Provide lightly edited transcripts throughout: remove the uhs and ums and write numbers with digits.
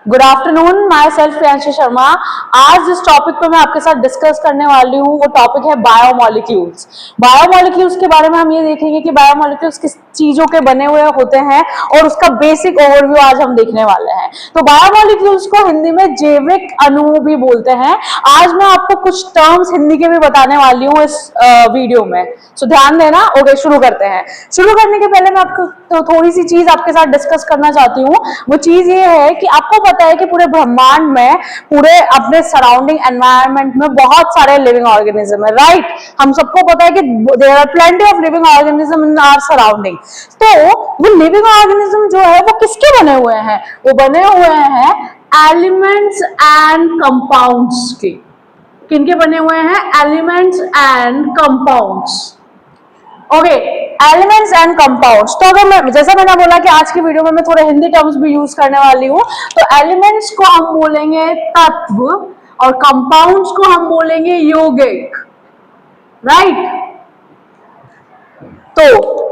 Good afternoon, my self Priyanshi Sharma. आज जिस topic पे मैं आपके साथ डिस्कस करने वाली हूँ वो टॉपिक है बायोमोलिक्यूल्स। बायोमोलिक्यूल्स के बारे में हम ये देखेंगे कि बायोमोलिक्यूल्स किस चीजों के बने हुए होते हैं और उसका बेसिक ओवरव्यू आज हम देखने वाले हैं। तो बायोमोलिक्यूल्स को हिंदी में जैविक अणु भी बोलते हैं। आज मैं आपको कुछ टर्म्स हिंदी के भी बताने वाली हूँ इस वीडियो में, सो ध्यान देना। ओके, शुरू करते हैं। शुरू करने के पहले मैं आपको तो थोड़ी सी चीज आपके साथ डिस्कस करना चाहती हूँ। वो चीज ये है कि आपको पता है कि पूरे ब्रह्मांड में, पूरे अपने सराउंडिंग एनवायरनमेंट में बहुत सारे लिविंग ऑर्गेनिज्म है, राइट? हम सबको पता है कि there are plenty of living organism in our surrounding. तो वो लिविंग ऑर्गेनिज्म जो है वो किसके बने हुए हैं? वो बने हुए हैं एलिमेंट्स एंड कंपाउंड्स के। किनके बने हुए हैं? Elements and compounds. Okay, elements and compounds. तो अगर मैं, जैसा मैंने बोला कि आज की वीडियो में मैं थोड़े हिंदी टर्म्स भी यूज करने वाली हूँ, तो एलिमेंट्स को हम बोलेंगे तत्व और कंपाउंड्स को हम बोलेंगे यौगिक, राइट? तो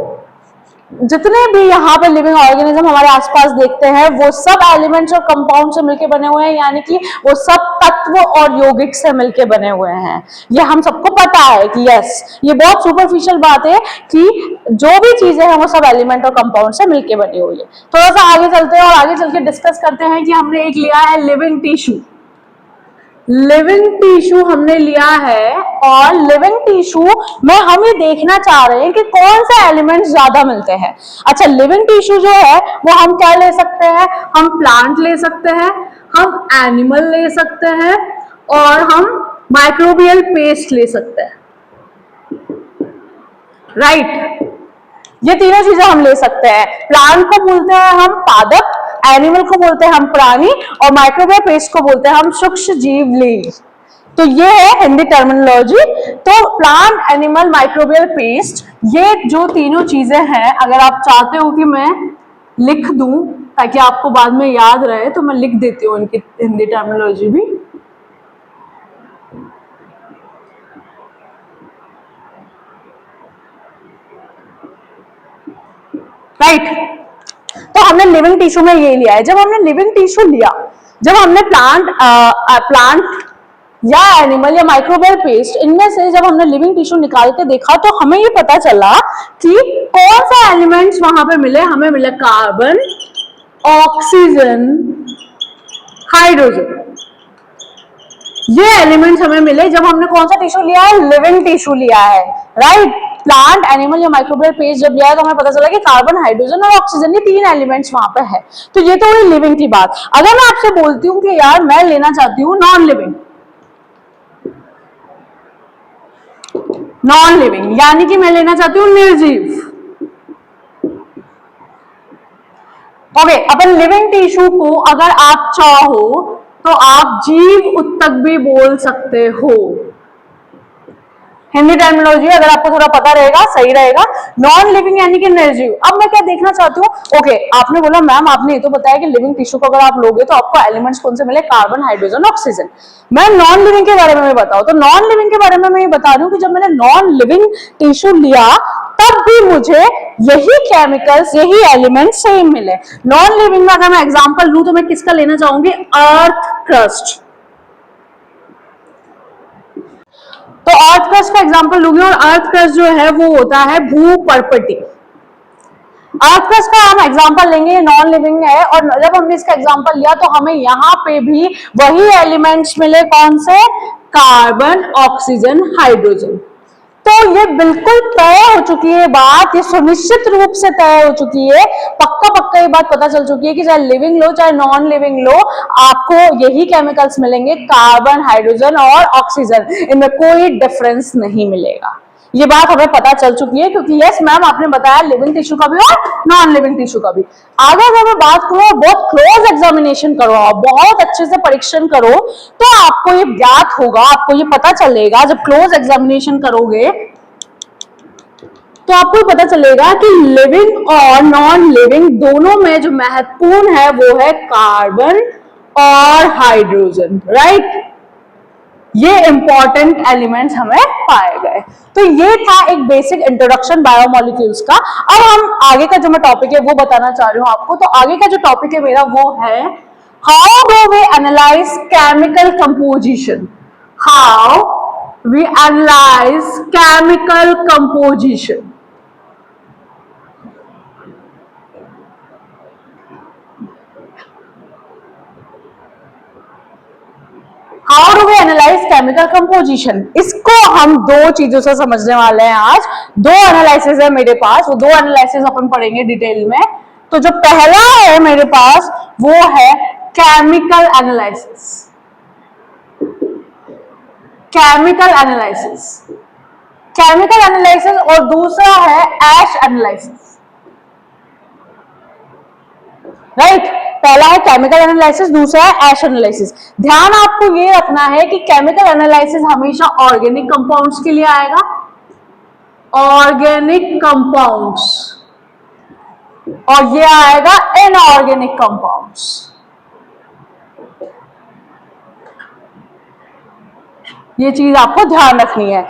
जितने भी यहाँ पे लिविंग ऑर्गेनिज्म हमारे आसपास देखते हैं वो सब एलिमेंट्स और कंपाउंड से मिलके बने हुए हैं, यानी कि वो सब तत्व और यौगिक से मिलके बने हुए हैं। ये हम सबको पता है कि यस, ये बहुत सुपरफिशियल बात है कि जो भी चीजें हैं वो सब एलिमेंट और कंपाउंड से मिलके बनी हुई है। थोड़ा सा आगे चलते हैं और आगे चल के डिस्कस करते हैं कि हमने एक लिया है लिविंग टिश्यू। लिविंग टिश्यू हमने लिया है और लिविंग टिश्यू में हम ये देखना चाह रहे हैं कि कौन से एलिमेंट्स ज्यादा मिलते हैं। अच्छा, लिविंग टिश्यू जो है वो हम क्या ले सकते हैं? हम प्लांट ले सकते हैं, हम एनिमल ले सकते हैं और हम माइक्रोबियल पेस्ट ले सकते हैं, राइट? ये तीनों चीजें हम ले सकते हैं। प्लांट को बोलते हैं हम पादप, एनिमल को बोलते हैं हम प्राणी और माइक्रोबियल पेस्ट को बोलते हैं हम सूक्ष्म जीवली। तो ये है हिंदी टर्मिनोलॉजी। तो प्लांट, एनिमल, माइक्रोबियल पेस्ट, ये जो तीनों चीजें हैं, अगर आप चाहते हो कि मैं लिख दूं ताकि आपको बाद में याद रहे तो मैं लिख देती हूँ इनकी हिंदी टर्मिनोलॉजी भी। राइट, तो हमने लिविंग टिश्यू में ये लिया है। जब हमने लिविंग टिश्यू लिया, जब हमने प्लांट या एनिमल या माइक्रोबियल पेस्ट, इनमें से जब हमने लिविंग टिश्यू निकाल के देखा तो हमें ये पता चला कि कौन सा एलिमेंट्स वहां पे मिले। हमें मिले कार्बन, ऑक्सीजन, हाइड्रोजन। ये एलिमेंट्स हमें मिले जब हमने कौन सा टिश्यू लिया है? लिविंग टिश्यू लिया है, राइट? प्लांट, एनिमल या माइक्रोबियल पेस्ट जब लिया है तो हमें पता चला कि कार्बन, हाइड्रोजन और ऑक्सीजन, ये तीन एलिमेंट्स वहां पे है। तो ये तो हुई लिविंग की बात। अगर मैं आपसे बोलती हूँ कि यार मैं लेना चाहती हूँ नॉन लिविंग, नॉन लिविंग यानी कि मैं लेना चाहती हूँ निर्जीव। ओके, अपन लिविंग टिश्यू को अगर आप चाहो तो आप जीव उत्तक भी बोल सकते हो। हिंदी टर्मिनोलॉजी अगर आपको थोड़ा पता रहेगा सही रहेगा। नॉन लिविंग यानी कि निर्जीव। अब मैं क्या देखना चाहती हूँ? ओके, आपने बोला मैम आपने ये तो बताया कि लिविंग टिश्यू को अगर आप लोगे तो आपको एलिमेंट्स कौन से मिले? Carbon, hydrogen, oxygen. मैं नॉन लिविंग के बारे में बताऊं तो नॉन लिविंग के बारे में मैं ये बता रही हूँ कि जब मैंने नॉन लिविंग टिश्यू लिया तब भी मुझे यही केमिकल्स, यही एलिमेंट्स सेम मिले। नॉन लिविंग में अगर मैं एग्जाम्पल लूं तो मैं किसका लेना चाहूंगी? Earth crust. तो अर्थ क्रस्ट का एग्जांपल लूंगी और अर्थ क्रस्ट जो है वो होता है भूपर्पटी। अर्थ क्रस्ट का हम एग्जांपल लेंगे, नॉन लिविंग है और जब हमने इसका एग्जांपल लिया तो हमें यहाँ पे भी वही एलिमेंट्स मिले। कौन से? Carbon, oxygen, hydrogen. तो ये बिल्कुल तय हो चुकी है बात, ये सुनिश्चित रूप से तय हो चुकी है, पक्का पक्का ये बात पता चल चुकी है कि चाहे लिविंग लो चाहे नॉन लिविंग लो आपको यही केमिकल्स मिलेंगे, कार्बन, हाइड्रोजन और ऑक्सीजन। इनमें कोई डिफरेंस नहीं मिलेगा। ये बात हमें पता चल चुकी है क्योंकि यस मैम आपने बताया लिविंग टिश्यू का भी और नॉन लिविंग टिश्यू का भी। आगे अगर मैं बात करूं, बहुत क्लोज एग्जामिनेशन करो, आप बहुत अच्छे से परीक्षण करो तो आपको ये ज्ञात होगा, आपको ये पता चलेगा। जब क्लोज एग्जामिनेशन करोगे तो आपको पता चलेगा कि लिविंग और नॉन लिविंग दोनों में जो महत्वपूर्ण है वो है कार्बन और हाइड्रोजन, राइट? ये इंपॉर्टेंट एलिमेंट्स हमें पाए गए। तो ये था एक बेसिक इंट्रोडक्शन बायोमोलिक्यूल्स का। अब हम आगे का जो मैं टॉपिक है वो बताना चाह रही हूँ आपको। तो आगे का जो टॉपिक है मेरा वो है How do we analyze chemical composition? How we analyze chemical composition? How do we analyze chemical composition? इसको हम दो चीजों से समझने वाले हैं आज। दो एनालिसिस है मेरे पास, वो दो एनालिसिस अपन पढ़ेंगे डिटेल में। तो जो पहला है मेरे पास वो है chemical analysis. Chemical analysis, chemical analysis, और दूसरा है एश एनालिसिस। राइट, पहला है केमिकल एनालिसिस, दूसरा है एश एनालिसिस। ध्यान आपको ये रखना है कि केमिकल एनालिसिस हमेशा ऑर्गेनिक कंपाउंड्स के लिए आएगा, ऑर्गेनिक कंपाउंड्स, और ये आएगा इनऑर्गेनिक कंपाउंड्स। ये चीज आपको ध्यान रखनी है।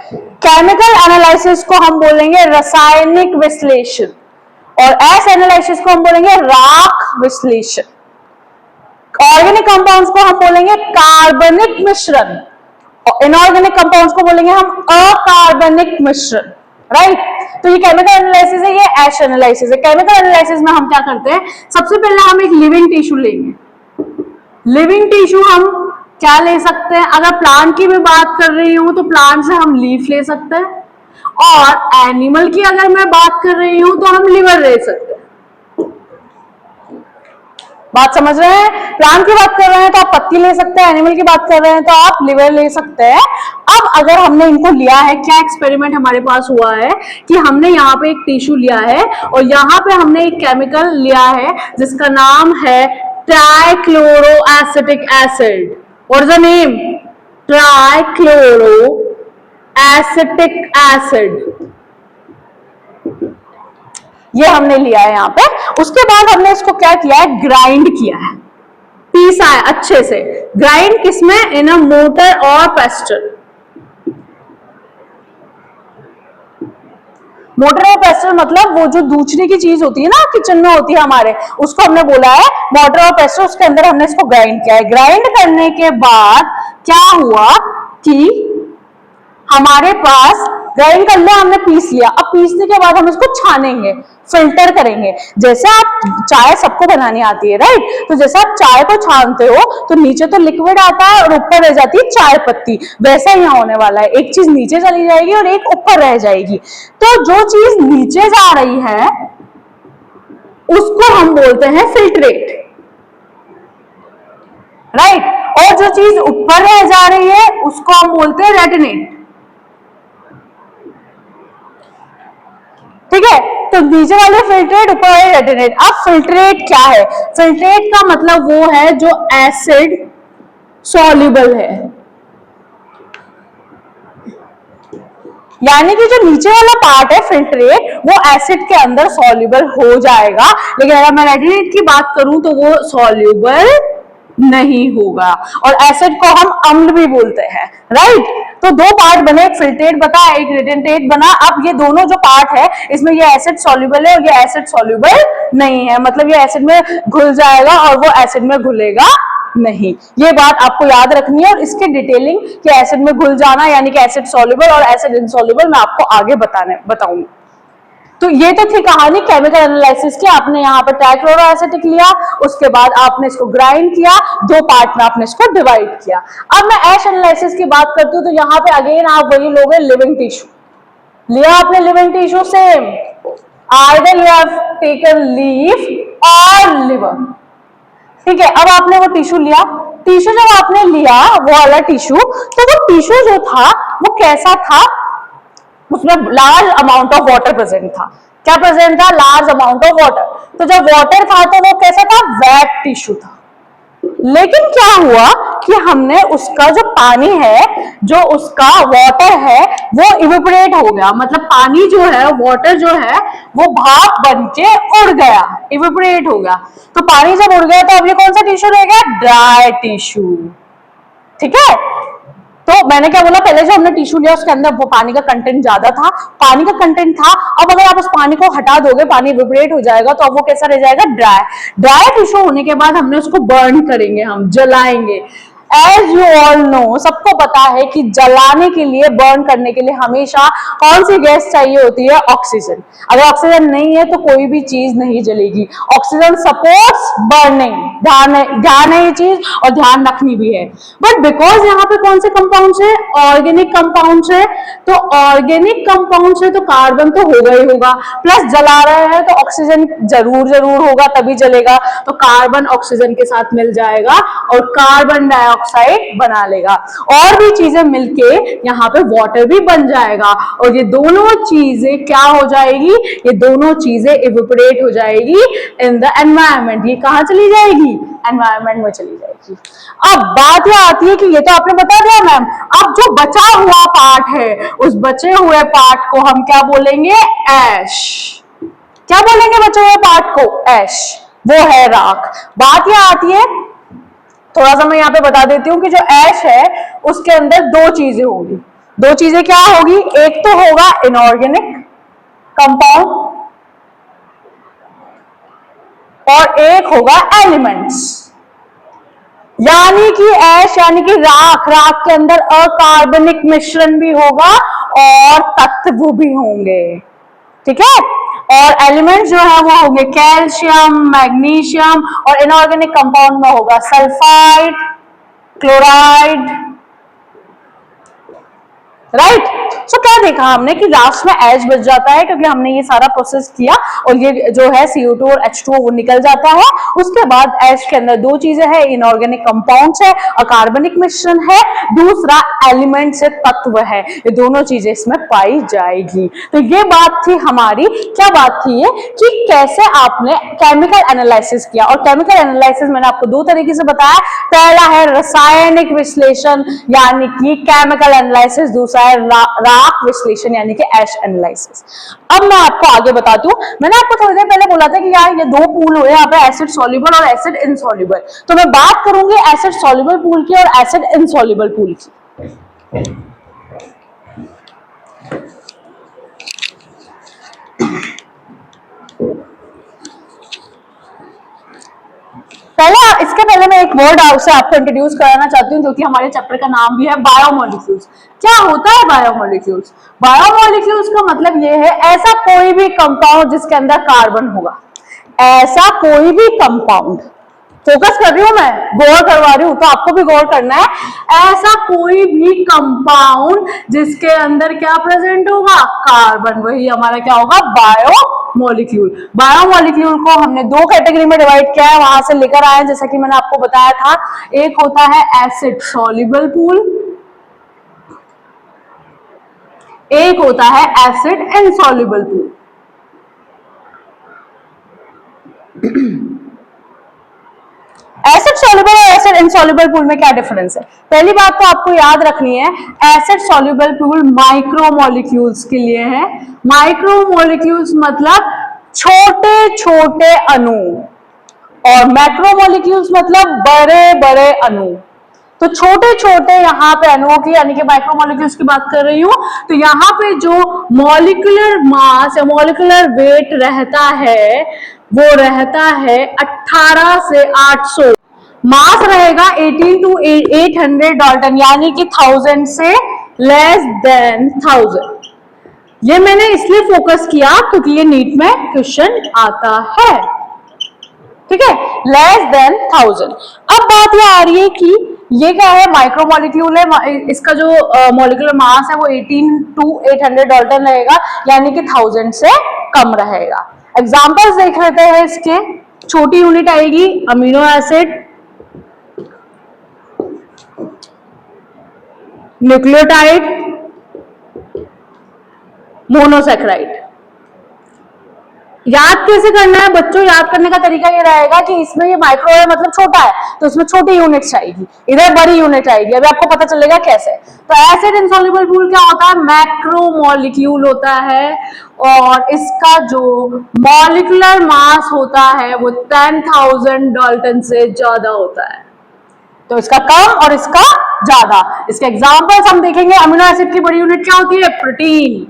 केमिकल एनालिसिस को हम बोलेंगे रासायनिक विश्लेषण, और एश एनालिसिस को हम बोलेंगे राख विश्लेषण। ऑर्गेनिक कंपाउंड्स को हम बोलेंगे कार्बनिक मिश्रण, और इनऑर्गेनिक कंपाउंड्स को बोलेंगे हम अकार्बनिक मिश्रण। राइट, तो ये केमिकल एनालिसिस है, ये एश एनालिसिस है। केमिकल एनालिसिस में हम क्या करते हैं, सबसे पहले हम एक लिविंग टिश्यू लेंगे। लिविंग टिश्यू हम क्या ले सकते हैं, अगर प्लांट की भी बात कर रही हूं तो प्लांट से हम लीफ ले सकते हैं, और एनिमल की अगर मैं बात कर रही हूं तो हम लिवर ले सकते हैं। बात समझ रहे हैं? प्लांट की बात कर रहे हैं तो आप पत्ती ले सकते हैं, एनिमल की बात कर रहे हैं तो आप लिवर ले सकते हैं। अब अगर हमने इनको लिया है, क्या एक्सपेरिमेंट हमारे पास हुआ है कि हमने यहाँ पे एक टिश्यू लिया है और यहाँ पे हमने एक केमिकल लिया है जिसका नाम है trichloro acetic acid. What is the name? Trichloro acetic acid. ये हमने लिया है यहाँ पे। उसके बाद हमने इसको क्या किया है, ग्राइंड किया है, पीसा है अच्छे से। ग्राइंड किसमें? इन अ मोटर और पेस्टल। मोटर और पेस्टल मतलब वो जो दूसरी की चीज होती है ना, किचन में होती है हमारे, उसको हमने बोला है मोटर और पेस्टल। उसके अंदर हमने इसको ग्राइंड किया है। ग्राइंड करने के बाद क्या हुआ कि हमारे पास ग्राइंड कर लिया हमने, पीस लिया। अब पीसने के बाद हम इसको छानेंगे, फिल्टर करेंगे। जैसे आप चाय सबको बनानी आती है, राइट, तो जैसे आप चाय को छानते हो तो नीचे तो लिक्विड आता है और ऊपर रह जाती है चाय पत्ती, वैसा यहाँ होने वाला है। एक चीज नीचे चली जाएगी और एक ऊपर रह जाएगी। तो जो चीज नीचे जा रही है उसको हम बोलते हैं फिल्ट्रेट, राइट, और जो चीज ऊपर रह जा रही है उसको हम बोलते हैं रेटिनेट। ठीक है, तो नीचे वाले फिल्ट्रेट, ऊपर वाले रेटिनेट। अब फिल्ट्रेट क्या है? फिल्ट्रेट का मतलब वो है जो एसिड सॉल्युबल है, यानी कि जो नीचे वाला पार्ट है फिल्ट्रेट वो एसिड के अंदर सॉल्युबल हो जाएगा। लेकिन अगर मैं रेटिनेट की बात करूं तो वो सॉल्युबल नहीं होगा, और एसिड को हम अम्ल भी बोलते हैं, राइट। तो दो पार्ट बने, एक फिल्ट्रेट बना, एक रेटिनेट बना। अब ये दोनों जो पार्ट है इसमें ये एसिड सॉल्युबल है और ये एसिड सॉल्युबल नहीं है, मतलब ये एसिड में घुल जाएगा और वो एसिड में घुलेगा नहीं। ये बात आपको याद रखनी है, और इसकी डिटेलिंग कि एसिड में घुल जाना यानी कि एसिड सॉल्युबल और एसिड इनसॉल्युबल मैं आपको आगे बताऊंगी। तो ये तो थी कहानी केमिकल एनालिसिस की। आपने यहाँ पर ट्राइक्लोरो एसिटिक लिया, उसके बाद आपने इसको ग्राइंड किया, दो पार्ट में आपने इसको डिवाइड किया। अब मैं एश एनालिसिस की बात करती हूँ तो यहाँ पे अगेन आप वही लोगे, लिविंग टिश्यू लिया आपने, living tissue same, either you have taken leaf और लिवर। ठीक है, अब आपने वो टिश्यू लिया। टिश्यू जब आपने लिया वो वाला टिश्यू, तो वो टिश्यू जो था वो कैसा था? उसमें large amount of water present था। क्या प्रेजेंट था? Large amount of water. तो जब वाटर था तो वो कैसा था? वेट टिश्यू था। लेकिन क्या हुआ कि हमने उसका जो पानी है, जो उसका वाटर है, वो इवेपोरेट हो गया। मतलब पानी जो है, वाटर जो है, वो भाप बन के उड़ गया, इवेपोरेट हो गया। तो पानी जब उड़ गया तो अब ये कौन सा टिश्यू रह गया? Dry tissue. ठीक है, तो मैंने क्या बोला, पहले जो हमने टिश्यू लिया उसके अंदर वो पानी का कंटेंट ज्यादा था, पानी का कंटेंट था। अब अगर आप उस पानी को हटा दोगे, पानी इवेपोरेट हो जाएगा, तो अब वो कैसा रह जाएगा, ड्राई टिश्यू होने के बाद हमने उसको बर्न करेंगे, हम जलाएंगे। एज यू ऑल नो, सबको पता है कि जलाने के लिए, बर्न करने के लिए हमेशा कौन सी गैस चाहिए होती है, ऑक्सीजन। अगर ऑक्सीजन नहीं है तो कोई भी चीज नहीं जलेगी। ऑक्सीजन सपोर्ट्स बर्निंग, ध्यान है ये चीज, और ध्यान रखनी भी है। बट बिकॉज यहाँ पे कौन से कंपाउंड्स है, ऑर्गेनिक कंपाउंड्स है, तो ऑर्गेनिक कंपाउंड्स है तो कार्बन तो होगा ही होगा, प्लस जला रहे हैं तो ऑक्सीजन जरूर होगा, तभी जलेगा। तो कार्बन ऑक्सीजन के साथ मिल जाएगा और कार्बन डाइऑक्साइड बना लेगा, और भी चीजें मिलके यहाँ पे वाटर भी बन जाएगा, और ये दोनों चीजें क्या हो जाएगी, ये दोनों चीजें इवेपोरेट हो जाएगी इन द एनवायरमेंट। ये कहाँ चली जाएगी, एनवायरमेंट में चली जाएगी। अब बात यह आती है कि ये तो आपने बता दिया मैम, अब जो बचा हुआ पार्ट है, उस बचे हुए पार्ट को हम क्या बोलेंगे, ऐश। क्या बोलेंगे बचे हुए पार्ट को, ऐश, वो है राख। बात यह आती है, थोड़ा सा मैं यहाँ पे बता देती हूँ कि जो ऐश है उसके अंदर दो चीजें होंगी। दो चीजें क्या होगी, एक तो होगा इनऑर्गेनिक कंपाउंड और एक होगा एलिमेंट्स। यानी कि ऐश यानी कि राख, राख के अंदर अकार्बनिक मिश्रण भी होगा और तत्व भी होंगे, ठीक है। और एलिमेंट्स जो है वो होंगे कैल्शियम, मैग्नीशियम, और इनऑर्गेनिक कंपाउंड में होगा सल्फाइड, क्लोराइड, राइट। सो क्या देखा हमने कि लास्ट में एच बच जाता है, क्योंकि हमने ये सारा प्रोसेस किया और ये जो है CO2 और H2O वो निकल जाता है। उसके बाद एच के अंदर दो चीजें हैं, इनऑर्गेनिक कंपाउंड्स है और कार्बनिक मिश्रण है, दूसरा एलिमेंट से तत्व है, ये दोनों चीजें इसमें पाई जाएगी। तो ये बात थी हमारी, क्या बात थी ये, कि कैसे आपने केमिकल एनालिसिस किया। और केमिकल एनालिसिस मैंने आपको दो तरीके से बताया, पहला है रासायनिक विश्लेषण यानी कि केमिकल एनालिसिस, दूसरा है राख विश्लेषण यानी कि एश एनालिसिस। अब मैं आपको आगे बताती हूँ, मैंने आपको थोड़ी देर पहले बोला था कि यार ये दो पूल हुए यहाँ पे, एसिड सॉल्युबल और एसिड इनसॉल्युबल। तो मैं बात करूंगी एसिड सॉल्युबल पूल की और एसिड इनसॉल्युबल पूल की। इसके पहले मैं एक वर्ड आपसे आपको इंट्रोड्यूस कराना चाहती हूँ, जो कि हमारे चैप्टर का नाम भी है, बायोमोलिक्यूल्स। क्या होता है बायोमोलिक्यूल्स? बायोमोलिक्यूल्स का मतलब ये है ऐसा कोई भी कंपाउंड जिसके अंदर कार्बन होगा, ऐसा कोई भी कंपाउंड, फोकस कर रही हूं मैं, गौर करवा रही हूं, तो आपको भी गौर करना है, ऐसा कोई भी कंपाउंड जिसके अंदर क्या प्रेजेंट होगा, कार्बन, वही हमारा क्या होगा, बायोमोलिक्यूल। बायोमोलिक्यूल को हमने दो कैटेगरी में डिवाइड किया है, वहां से लेकर आए, जैसा कि मैंने आपको बताया था। एक होता है एसिड सॉल्युबल पूल, एक होता है acid insoluble pool. Acid soluble और एसिड इनसॉल्युबल पूल में क्या डिफरेंस है? पहली बात तो आपको याद रखनी है, एसिड सॉल्युबल पूल माइक्रोमोलिक्यूल्स के लिए है। माइक्रोमोलिक्यूल्स मतलब छोटे छोटे अणु, और मैक्रोमोलिक्यूल्स मतलब बड़े बड़े अणु। तो छोटे छोटे यहाँ पे अणुओं की यानी कि माइक्रोमोलिक्यूल्स की बात कर रही हूं, तो यहाँ पे जो मॉलिक्यूलर मास या मॉलिक्यूलर वेट रहता है वो रहता है 18 से 800। मास रहेगा 18 to 800 डाल्टन, यानी कि 1000 से लेस देन 1000। ये मैंने इसलिए फोकस किया क्योंकि ये नीट में क्वेश्चन आता है, ठीक है, लेस देन 1000। अब बात ये आ रही है कि ये क्या है, माइक्रोमोलिक्यूल है, इसका जो मॉलिक्यूलर मास है वो 18 to 800 डाल्टन रहेगा, यानी कि 1000 से कम रहेगा। एग्जांपल्स देख लेते हैं इसके। छोटी यूनिट आएगी अमीनो एसिड, न्यूक्लियोटाइड, मोनोसैकेराइड। याद कैसे करना है बच्चों? याद करने का तरीका ये रहेगा कि इसमें ये माइक्रो है मतलब छोटा है, तो इसमें छोटी यूनिट्स आएगी, इधर बड़ी यूनिट आएगी। अभी आपको पता चलेगा कैसे। तो एसिड इनसॉल्युबल पूल क्या होता है, मैक्रोमोलिक्यूल होता है, और इसका जो मॉलिक्यूलर मास होता है वो 10,000 डाल्टन से ज्यादा होता है। तो इसका कम और इसका ज्यादा। इसके एग्जांपल्स हम देखेंगे। अमीनो एसिड की बड़ी यूनिट क्या होती है? प्रोटीन।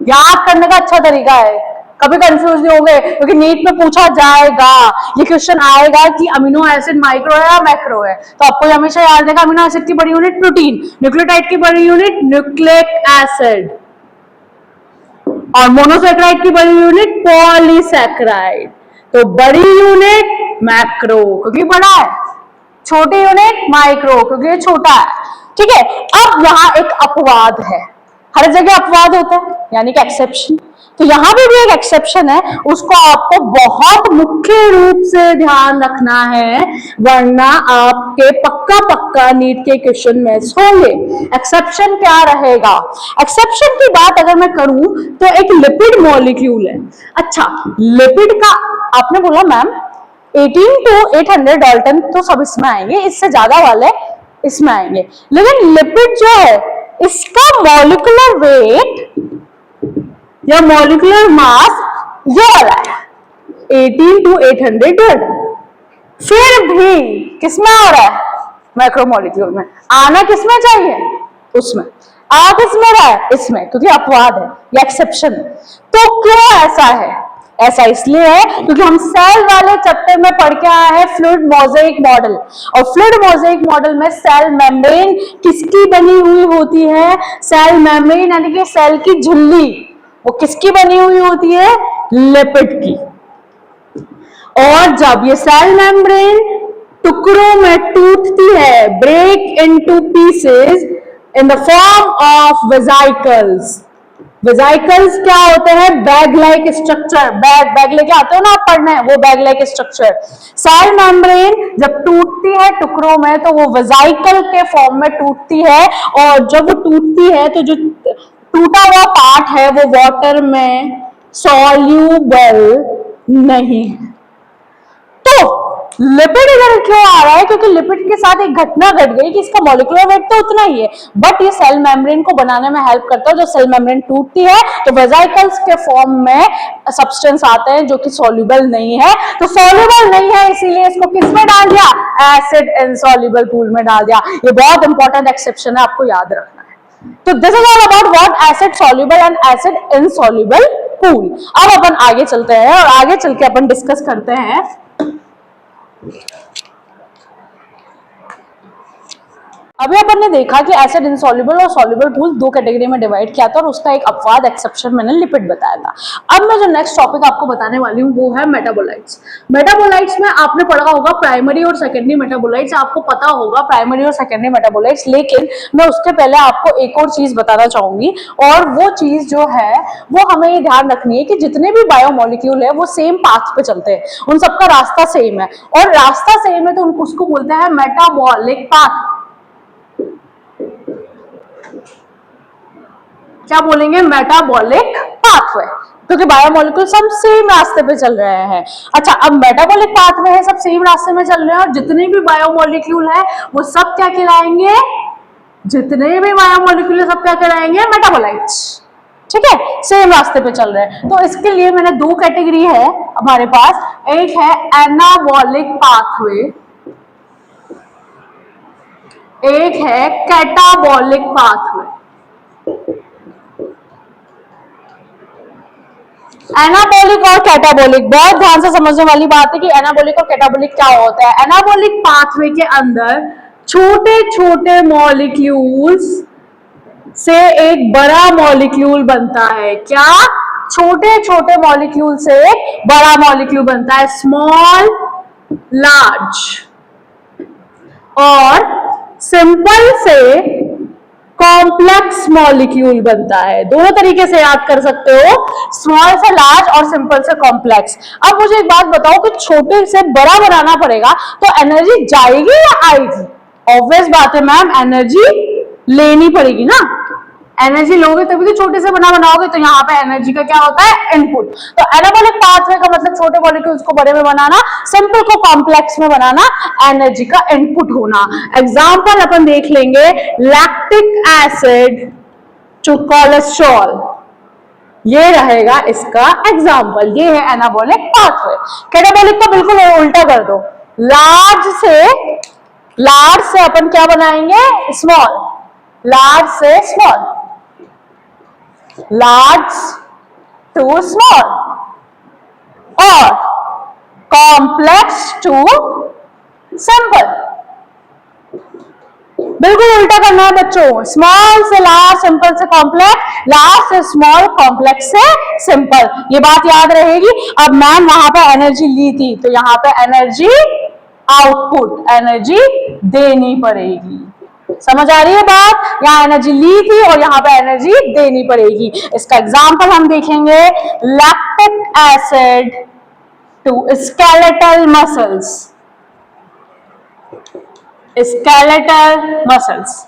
याद करने का अच्छा तरीका है, कभी कंफ्यूज नहीं होंगे, क्योंकि नीट में पूछा जाएगा, ये क्वेश्चन आएगा कि अमीनो एसिड माइक्रो है या मैक्रो है, तो आपको हमेशा याद रहेगा अमीनो एसिड की बड़ी यूनिट प्रोटीन, न्यूक्लियोटाइड की बड़ी यूनिट न्यूक्लिक एसिड, और मोनोसैकेराइड की बड़ी यूनिट पॉलीसैकेराइड। तो बड़ी यूनिट मैक्रो क्योंकि बड़ा है, छोटी यूनिट माइक्रो क्योंकि ये छोटा है। ठीक है, अब यहाँ एक अपवाद है, हर जगह अपवाद होता है यानी कि एक्सेप्शन, तो यहां पे भी एक एक्सेप्शन है, उसको आपको बहुत मुख्य रूप से ध्यान रखना है, वरना आपके पक्का नीट के क्वेश्चन में होंगे। एक्सेप्शन क्या रहेगा? एक्सेप्शन की बात अगर मैं करूं तो एक लिपिड मॉलिक्यूल है। अच्छा, लिपिड का आपने बोला मैम 18 to 800 डाल्टन तो सब इसमें आएंगे, इससे ज्यादा वाले इसमें आएंगे, लेकिन लिपिड जो है इसका मॉलिक्यूलर वेट या मॉलिक्यूलर मास ये वाला है 18 to 800 डाल्टन। फिर भी किसमें आ रहा है? मैक्रोमोलिक्यूल में। आना किसमें चाहिए? उसमें। आ किसमें रहा है? इसमें, क्योंकि अपवाद है या एक्सेप्शन है। तो क्यों ऐसा है? ऐसा इसलिए है क्योंकि हम सेल वाले चैप्टर में पढ़ के आए हैं फ्लूइड मोज़ेक मॉडल, और फ्लूइड मोज़ेक मॉडल में सेल मेम्ब्रेन किसकी बनी हुई होती है? सेल मेम्ब्रेन यानी कि सेल की झिल्ली, वो किसकी बनी हुई होती है? लिपिड की। और जब ये सेल मेम्ब्रेन टुकड़ों में टूटती है, break into pieces in the form of vesicles. Vesicles क्या होते हैं? Bag like structure. बैग लेके आते हो ना आप पढ़ने, वो bag like structure. Cell membrane जब टूटती है टुकड़ों में तो वो वेसिकल के फॉर्म में टूटती है, और जब वो टूटती है तो जो टूटा हुआ पार्ट है वो वाटर में सॉल्यूबल नहीं है। तो लिपिड इधर क्यों आ रहा है? क्योंकि लिपिड के साथ एक घटना घट गई कि इसका मॉलिक्यूलर वेट तो उतना ही है, बट ये सेल मेम्ब्रेन को बनाने में हेल्प करता है। जो सेल मेम्ब्रेन टूटती है तो वेसिकल्स के फॉर्म में सब्सटेंस आते हैं जो कि सॉल्युबल नहीं है। तो सॉल्युबल नहीं है इसीलिए इसको किस में डाल दिया? एसिड इनसॉल्युबल पूल में डाल दिया। ये बहुत इंपॉर्टेंट एक्सेप्शन है, आपको याद रखना है। तो this is all about what acid soluble and acid insoluble pool. अब अपन आगे चलते हैं और आगे चल के अपन डिस्कस करते हैं अभी अपन ने देखा कि एसिड इनसॉल्युबल और सॉल्युबल पूल दो कैटेगरी में डिवाइड किया था, और उसका एक अपवाद एक्सेप्शन मैंने लिपिड बताया था। अब मैं जो नेक्स्ट टॉपिक आपको बताने वाली हूँ वो है मेटाबोलाइट्स। मेटाबोलाइट्स में आपने पढ़ा होगा प्राइमरी और सेकेंडरी मेटाबोलाइट्स, आपको पता होगा प्राइमरी और सेकेंडरी मेटाबोलाइट्स, लेकिन मैं उसके पहले आपको एक और चीज बताना चाहूंगी, और वो चीज जो है वो हमें ये ध्यान रखनी है कि जितने भी बायोमोलिक्यूल है वो सेम पाथ पे चलते हैं, उन सबका रास्ता सेम है, और रास्ता सेम है तो उसको बोलते हैं मेटाबॉलिक पाथ। क्या बोलेंगे? मेटाबॉलिक पाथवे, क्योंकि बायोमोलिक्यूल सब सेम रास्ते पे चल रहे हैं। अच्छा, अब मेटाबॉलिक पाथवे है, सब सेम रास्ते में चल रहे हैं, और जितने भी बायोमोलिक्यूल है वो सब क्या कहलाएंगे? जितने भी बायोमोलिक्यूल है सब क्या कहलाएंगे? मेटाबोलाइट्स। ठीक है, सेम रास्ते पे चल रहे हैं। तो इसके लिए मैंने दो कैटेगरी है हमारे पास, एक है एनाबॉलिक पाथवे, एक है कैटाबॉलिक पाथवे। एनाबॉलिक और कैटाबॉलिक बहुत ध्यान से समझने वाली बात है कि एनाबॉलिक और कैटाबॉलिक क्या होता है। एनाबॉलिक पाथवे के अंदर छोटे छोटे मॉलिक्यूल्स से एक बड़ा मॉलिक्यूल बनता है। क्या? छोटे छोटे मॉलिक्यूल से बड़ा मॉलिक्यूल बनता है, स्मॉल लार्ज, और सिंपल से कॉम्प्लेक्स मॉलिक्यूल बनता है। दोनों तरीके से याद कर सकते हो, स्मॉल से लार्ज और सिंपल से कॉम्प्लेक्स। अब मुझे एक बात बताओ कि छोटे से बड़ा बनाना पड़ेगा तो एनर्जी जाएगी या आएगी? ऑब्वियस बात है मैम, एनर्जी लेनी पड़ेगी ना। एनर्जी लोगे तभी तो छोटे से बनाओगे, तो यहाँ पे एनर्जी का क्या होता है? इनपुट। तो एनाबॉलिक पाथवे का मतलब छोटे मॉलिक्यूल्स को बड़े में बनाना, सिंपल को कॉम्प्लेक्स में बनाना, एनर्जी का इनपुट होना। एग्जांपल अपन देख लेंगे, लैक्टिक एसिड टू कोलेस्ट्रॉल, ये रहेगा इसका एग्जांपल। ये है एनाबॉलिक पाथवे। कैटाबॉलिक का बिल्कुल उल्टा कर दो, लार्ज से लार्ज से अपन क्या बनाएंगे, स्मॉल, लार्ज से स्मॉल, लार्ज टू स्मॉल, और कॉम्प्लेक्स टू सिंपल। बिल्कुल उल्टा करना है बच्चों, स्मॉल से लार्ज, सिंपल से कॉम्प्लेक्स, लार्ज से स्मॉल, कॉम्प्लेक्स से सिंपल, ये बात याद रहेगी। अब मैम वहां पे एनर्जी ली थी तो यहाँ पे एनर्जी आउटपुट, एनर्जी देनी पड़ेगी, समझ आ रही है बात, यहाँ एनर्जी ली थी और यहाँ पे एनर्जी देनी पड़ेगी। इसका एग्जांपल हम देखेंगे, lactic acid to skeletal muscles, skeletal muscles,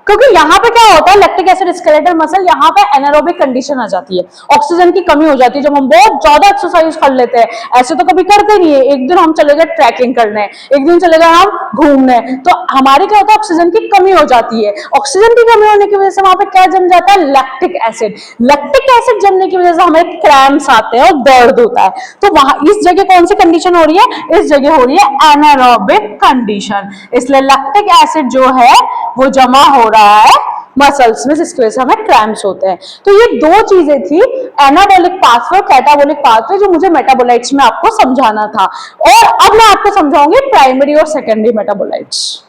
क्योंकि यहाँ पे क्या होता है, लैक्टिक एसिड स्केलेटल मसल, यहाँ पे एनारोबिक कंडीशन आ जाती है, ऑक्सीजन की कमी हो जाती है जब हम बहुत ज्यादा एक्सरसाइज कर लेते हैं। ऐसे तो कभी करते नहीं है, एक दिन हम चले गए ट्रैकिंग करने, एक दिन चले गए हम घूमने, तो हमारे क्या होता है, ऑक्सीजन की कमी हो जाती है। ऑक्सीजन की कमी होने की वजह से वहां पे क्या जम जाता है, लैक्टिक एसिड। लैक्टिक एसिड जमने की वजह से हमें क्रैम्प्स आते हैं और दर्द होता है। तो वहां इस जगह कौन सी कंडीशन हो रही है, इस जगह हो रही है एनारोबिक कंडीशन, इसलिए लैक्टिक एसिड जो है वो जमा हो रहा है मसल्स में, जिसकी वजह से हमें क्रैम्प्स होते हैं। तो ये दो चीजें थी, एनाबॉलिक पाथवे और कैटाबॉलिक पाथवे, जो मुझे मेटाबोलाइट्स में आपको समझाना था। और अब मैं आपको समझाऊंगी प्राइमरी और सेकेंडरी मेटाबोलाइट्स,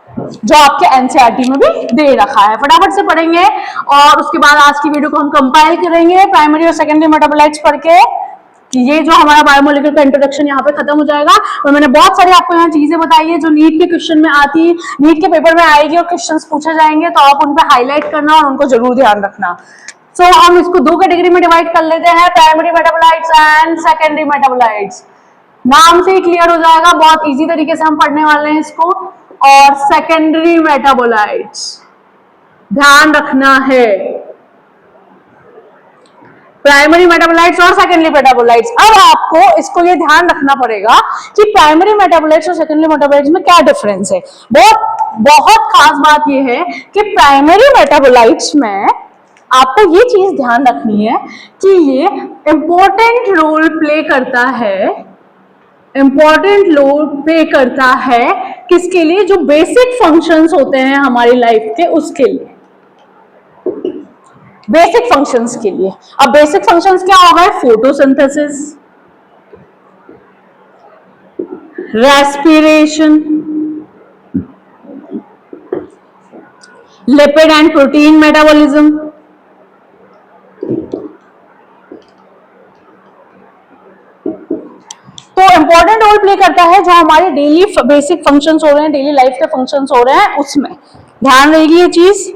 जो आपके एनसीईआरटी में भी दे रखा है। फटाफट से पढ़ेंगे और उसके बाद आज की वीडियो को हम कंपाइल करेंगे प्राइमरी और सेकेंडरी मेटाबोलाइट्स पढ़ के। ये जो हमारा बायोमोलिक्यूल का इंट्रोडक्शन यहाँ पे खत्म हो जाएगा, और मैंने बहुत सारी आपको यहाँ चीजें बताई है जो नीट के क्वेश्चन में आती, नीट के पेपर में आएगी और क्वेश्चंस पूछे जाएंगे, तो आप उन पे हाईलाइट करना और उनको जरूर ध्यान रखना। सो हम इसको दो कैटेगरी में डिवाइड कर लेते हैं, primary metabolites and secondary metabolites. नाम से ही क्लियर हो जाएगा, बहुत इजी तरीके से हम पढ़ने वाले हैं इसको। और सेकेंडरी मेटाबोलाइट्स ध्यान रखना है, प्राइमरी मेटाबोलाइट्स और सेकेंडरी मेटाबोलाइट्स। अब आपको इसको ये ध्यान रखना पड़ेगा कि प्राइमरी मेटाबोलाइट्स और सेकेंडरी मेटाबोलाइट्स में क्या डिफरेंस है। बहुत बहुत खास बात ये है कि प्राइमरी मेटाबोलाइट्स में आपको ये चीज ध्यान रखनी है कि ये इंपॉर्टेंट रोल प्ले करता है, इंपॉर्टेंट रोल प्ले करता है किसके लिए, जो बेसिक फंक्शंस होते हैं हमारी लाइफ के, उसके लिए, बेसिक फंक्शंस के लिए। अब बेसिक फंक्शंस क्या हो गए, photosynthesis, respiration, lipid and protein metabolism, तो इंपॉर्टेंट रोल प्ले करता है जो हमारे डेली बेसिक फंक्शंस हो रहे हैं, डेली लाइफ के फंक्शंस हो रहे हैं, उसमें ध्यान रहेगी ये चीज।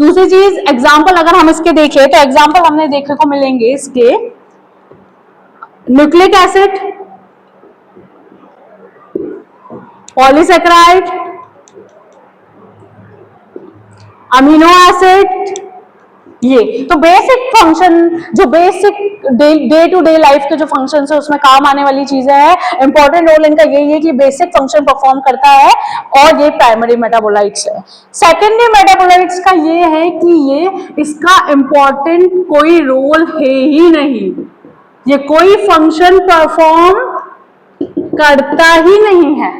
दूसरी चीज, एग्जाम्पल अगर हम इसके देखें तो एग्जाम्पल हमने देखने को मिलेंगे इसके, nucleic acid, polysaccharide, amino acid, ये तो बेसिक फंक्शन, जो basic day to day life के जो फंक्शंस है उसमें काम आने वाली चीजें हैं। इंपॉर्टेंट रोल इनका यही है कि बेसिक फंक्शन परफॉर्म करता है, और ये प्राइमरी मेटाबोलाइट्स है। सेकेंडरी मेटाबोलाइट्स का ये है कि ये इसका इंपॉर्टेंट कोई रोल है ही नहीं, ये कोई फंक्शन परफॉर्म करता ही नहीं है,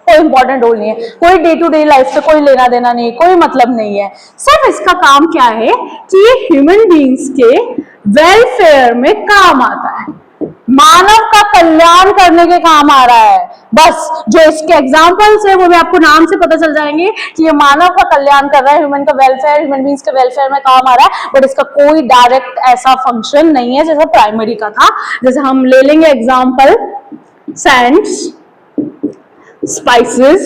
कोई इंपॉर्टेंट रोल नहीं है, कोई डे टू डे लाइफ से कोई लेना देना नहीं, कोई मतलब नहीं है। सिर्फ इसका काम क्या है कि ये ह्यूमन बीइंग्स के वेलफेयर में काम आता है, मानव का कल्याण करने के काम आ रहा है। बस जो इसके एग्जांपल्स है वो भी आपको नाम से पता चल जाएंगे कि ये मानव का कल्याण कर रहा है, ह्यूमन का वेलफेयर, ह्यूमन बीइंग्स के वेलफेयर में काम आ रहा है, बट इसका कोई डायरेक्ट ऐसा फंक्शन नहीं है जैसा प्राइमरी का था। जैसे हम ले लेंगे example, Sands, spices,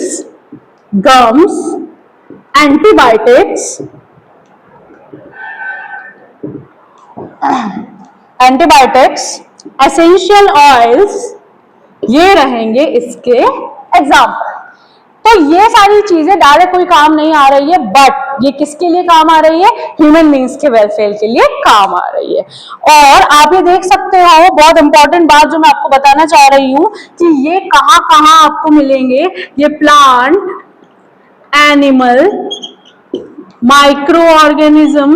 gums, antibiotics, essential oils, ये रहेंगे इसके एग्जाम्पल। तो ये सारी चीजें डायरेक्ट कोई काम नहीं आ रही है, बट ये किसके लिए काम आ रही है, ह्यूमन बीइंग्स के वेलफेयर के लिए काम आ रही है। और आप ये देख सकते हो, बहुत इंपॉर्टेंट बात जो मैं आपको बताना चाह रही हूं कि ये कहां कहां आपको मिलेंगे, ये plant, animal, micro organism,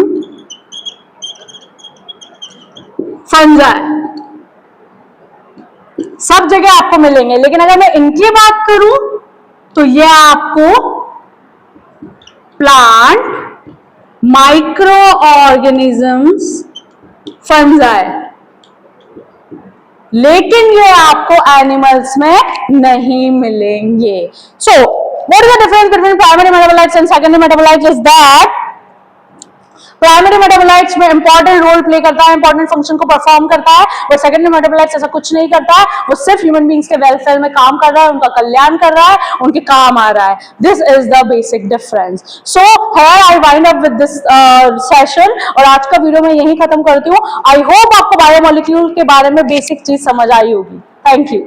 fungi, सब जगह आपको मिलेंगे, लेकिन अगर मैं इनकी बात करूं तो ये आपको प्लांट माइक्रो ऑर्गेनिजम्स फंजाई, लेकिन ये आपको एनिमल्स में नहीं मिलेंगे। So what is the difference between primary metabolites and secondary metabolites is that primary metabolites में इंपॉर्टेंट रोल प्ले करता है, इंपॉर्टेंट फंक्शन को परफॉर्म करता है, और सेकेंडरी मेटाबोलाइट्स ऐसा कुछ नहीं करता है, वो सिर्फ ह्यूमन बींग्स के वेलफेयर में काम कर रहा है, उनका कल्याण कर रहा है, उनके काम आ रहा है। This is the basic difference. So here I wind up with this session, और आज का वीडियो मैं यहीं खत्म करती हूँ। आई होप आपको बायोमोलिक्यूल के बारे में बेसिक चीज समझ आई होगी। Thank you.